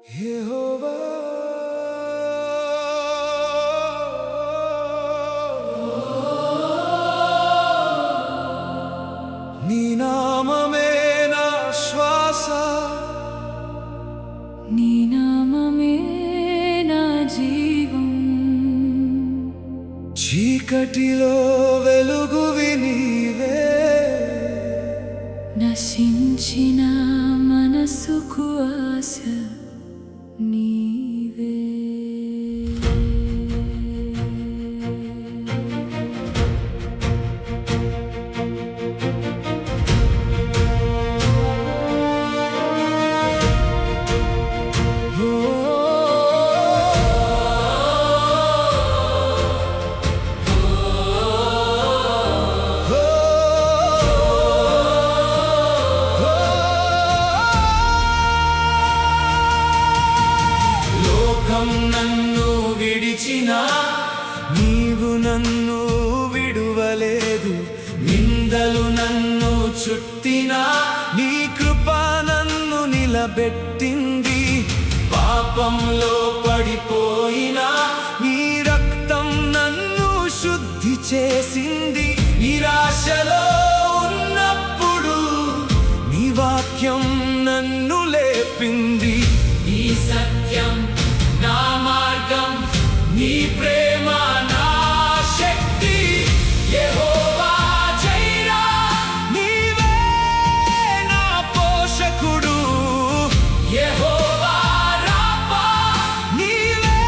యెహోవా నీ నామమే నా శ్వాస, నీ నామమే నా జీవం. చీకటిలో వెలుగువి నీవే, నశించిన మనసుకు ఆశ నీవే. లోకం నన్ను విడిచినా నీవు నన్ను విడువలేదు. నిందలు నన్ను చుట్టినా నీ కృప నన్ను నిలబెట్టింది. పాపంలో పడిపోయినా నీ రక్తం నన్ను శుద్ధి చేసింది. నిరాశలో ఉన్నప్పుడు నీ వాక్యం నన్ను లేపింది. నీ సత్యం నా మార్గం, నీ ప్రేమ నా శక్తి. యెహోవా జైరా నీవే నా పోషకుడు. యెహోవా రాఫా నీవే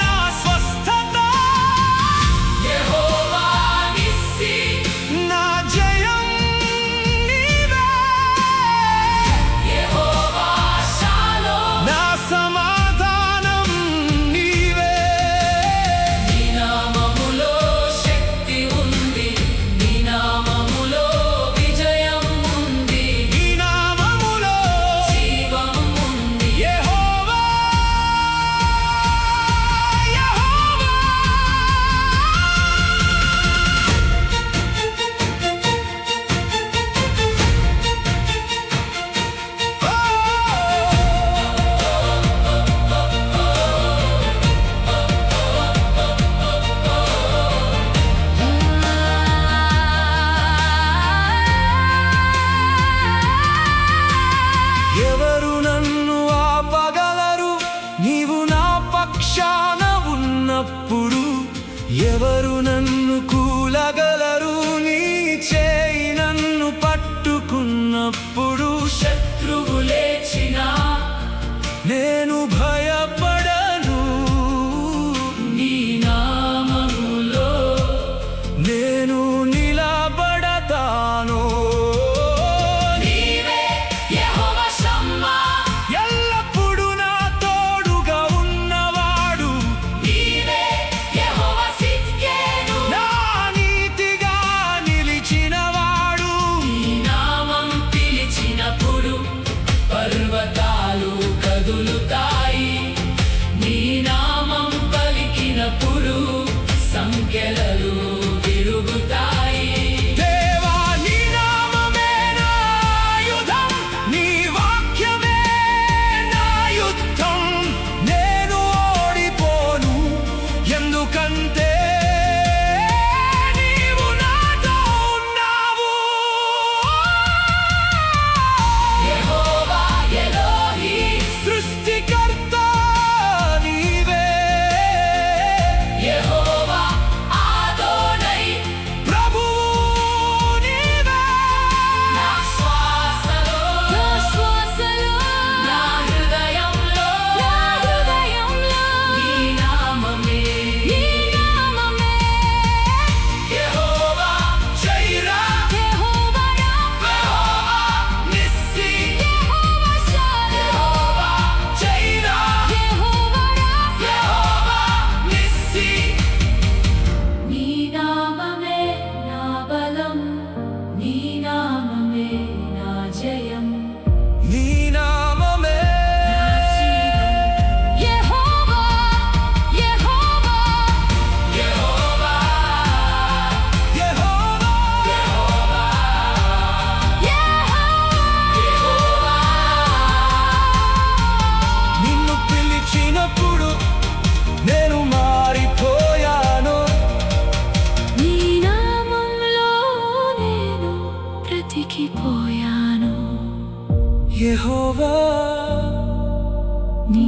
నా స్వస్థత. యెహోవా నిస్సి నా జయం నీవే. యెహోవా షాలోమ్ నా సమాధానం నీవే. నీ నామములో శక్తి ఉంది, నీ నామములో విజయం ఉంది, నీ నామములో జీవం ఉంది. యెహోవా యెహోవా ఎవరు నన్ను ఆపగలరు? నీవు నా పక్షాన ఉన్నప్పుడు. ఎవరు నన్ను కూలగలరు? నీ చేయి నన్ను పట్టుకున్నప్పుడు. శత్రువు లేచినా నేను భయపడను. నీ నామములో నేను నిలబడతాను. నీవే యెహోవా షమ్మా, ఎల్లప్పుడూ నా తోడుగా ఉన్నవాడు. నీవే యెహోవా సిద్కేను, అయిపోయాను యెహోవా నీ